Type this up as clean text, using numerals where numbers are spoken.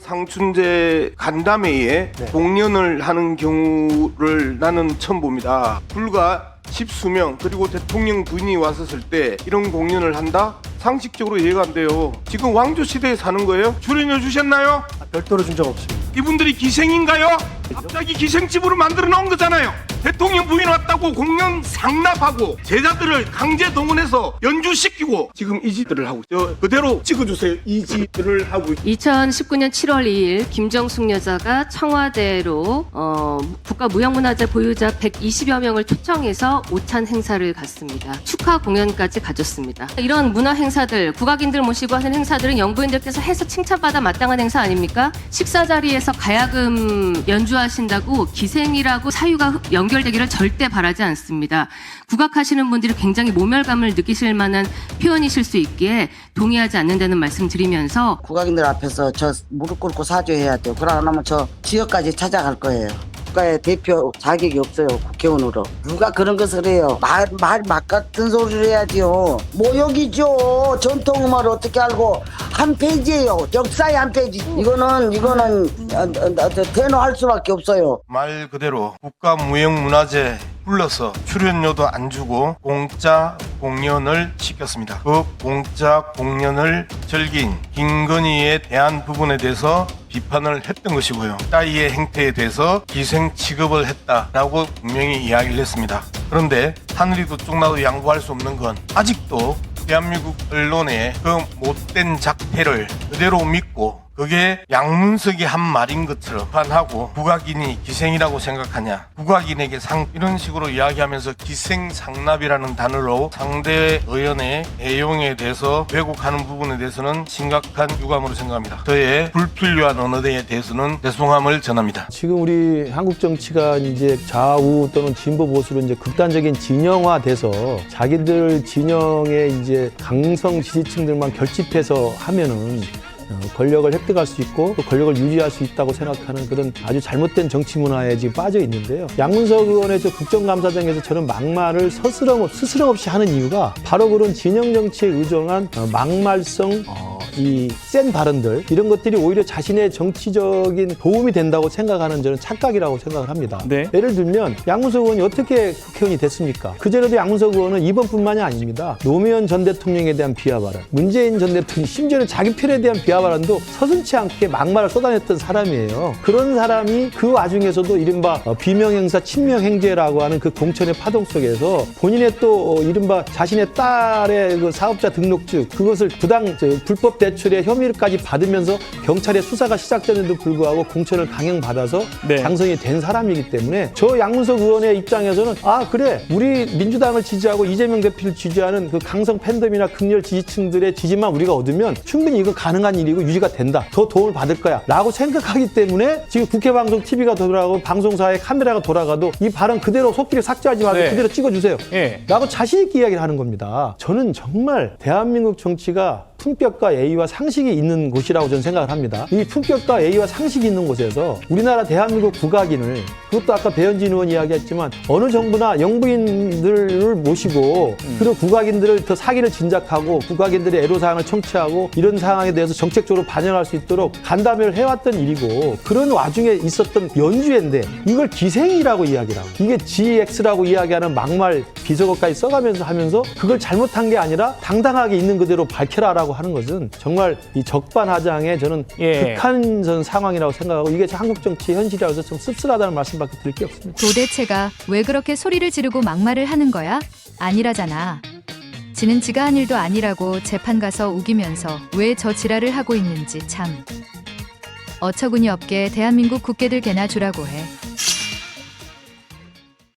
상춘제 간담회에 공연을 하는 경우를 나는 처음 봅니다. 불과 10수명 그리고 대통령 부인이 왔었을 때 이런 공연을 한다? 상식적으로 이해가 안 돼요. 지금 왕조 시대에 사는 거예요? 출연료 주셨나요? 별도로 준 적 없습니다. 이분들이 기생인가요? 갑자기 기생집으로 만들어 놓은 거잖아요. 대통령 부인 왔다고 공연 상납하고 제자들을 강제 동원해서 연주시키고 지금 이 짓들을 하고 있죠. 그대로 찍어주세요. 이 짓들을 하고 있죠. 2019년 7월 2일 김정숙 여사가 청와대로 국가무형문화재 보유자 120여 명을 초청해서 오찬 행사를 갔습니다. 축하 공연까지 가졌습니다. 이런 문화 행사들, 국악인들 모시고 하는 행사들은 영부인들께서 해서 칭찬받아 마땅한 행사 아닙니까? 식사 자리에서 가야금 연주하신다고 기생이라고 사유가 연결되기를 절대 바라지 않습니다. 국악하시는 분들이 굉장히 모멸감을 느끼실 만한 표현이실 수 있기에 동의하지 않는다는 말씀 드리면서 국악인들 앞에서 저 무릎 꿇고 사죄해야 돼요. 그러고 나면 저 지역까지 찾아갈 거예요. 국가의 대표 자격이 없어요. 국회의원으로. 누가 그런 것을 해요. 말 같은 소리를 해야지요. 모욕이죠. 전통음악을 어떻게 알고 한 페이지예요. 역사의 한 페이지. 이거는 대노할 수밖에 없어요. 말 그대로 국가무형문화재 불러서 출연료도 안 주고 공짜 공연을 시켰습니다. 그 공짜 공연을 즐긴 김건희에 대한 부분에 대해서 비판을 했던 것이고요. 따위의 행태에 대해서 기생 취급을 했다라고 분명히 이야기를 했습니다. 그런데 하늘이도 쪽나도 양보할 수 없는 건 아직도 대한민국 언론의 그 못된 작태를 그대로 믿고 그게 양문석이 한 말인 것처럼 판하고 국악인이 기생이라고 생각하냐, 국악인에게 이런 식으로 이야기하면서 기생상납이라는 단어로 상대 의원의 내용에 대해서 왜곡하는 부분에 대해서는 심각한 유감으로 생각합니다. 저의 불필요한 언어에 대해서는 죄송함을 전합니다. 지금 우리 한국 정치가 이제 좌우 또는 진보 보수로 이제 극단적인 진영화돼서 자기들 진영의 이제 강성 지지층들만 결집해서 하면은 권력을 획득할 수 있고 또 권력을 유지할 수 있다고 생각하는 그런 아주 잘못된 정치 문화에 지금 빠져 있는데요. 양문석 의원의 저 국정감사장에서 저는 막말을 스스럼 없이 하는 이유가 바로 그런 진영 정치에 의존한 막말성 이 센 발언들 이런 것들이 오히려 자신의 정치적인 도움이 된다고 생각하는 저는 착각이라고 생각을 합니다. 네. 예를 들면 양문석 의원이 어떻게 국회의원이 됐습니까? 그전에도 양문석 의원은 이번뿐만이 아닙니다. 노무현 전 대통령에 대한 비하 발언, 문재인 전 대통령 심지어는 자기 편에 대한 비하 발언도 서슴지 않게 막말을 쏟아냈던 사람이에요. 그런 사람이 그 와중에서도 이른바 비명행사 친명행제라고 하는 그 공천의 파동 속에서 본인의 또 이른바 자신의 딸의 그 사업자 등록증 그것을 불법 대출의 혐의까지 받으면서 경찰의 수사가 시작되는데도 불구하고 공천을 강행받아서 당선이 된 사람이기 때문에 저 양문석 의원의 입장에서는 아 그래 우리 민주당을 지지하고 이재명 대표를 지지하는 그 강성 팬덤이나 극렬 지지층들의 지지만 우리가 얻으면 충분히 이거 가능한 일이고 유지가 된다. 더 도움을 받을 거야 라고 생각하기 때문에 지금 국회 방송 TV가 돌아가고 방송사에 카메라가 돌아가도 이 발언 그대로 속기를 삭제하지 말고 그대로 찍어주세요 라고 자신 있게 이야기를 하는 겁니다. 저는 정말 대한민국 정치가 품격과 예의와 상식이 있는 곳이라고 저는 생각을 합니다. 이 품격과 예의와 상식이 있는 곳에서 우리나라 대한민국 국악인을 그것도 아까 배현진 의원 이야기했지만 어느 정부나 영부인들을 모시고 그리고 국악인들을 더 사기를 진작하고 국악인들의 애로사항을 청취하고 이런 상황에 대해서 정책적으로 반영할 수 있도록 간담회를 해왔던 일이고 그런 와중에 있었던 연주회인데 이걸 기생이라고 이야기를 하고 이게 GX라고 이야기하는 막말 비속어까지 써가면서 하면서 그걸 잘못한 게 아니라 당당하게 있는 그대로 밝혀라라고 하는 것은 정말 이 적반하장의 저는 극한 전 상황이라고 생각하고 이게 한국 정치의 현실이라서 좀 씁쓸하다는 말씀밖에 드릴 게 없습니다. 도대체가 왜 그렇게 소리를 지르고 막말을 하는 거야? 아니라잖아. 지는 지가 한 일도 아니라고 재판 가서 우기면서 왜 저 지랄을 하고 있는지 참. 어처구니 없게 대한민국 국회들 개나 주라고 해.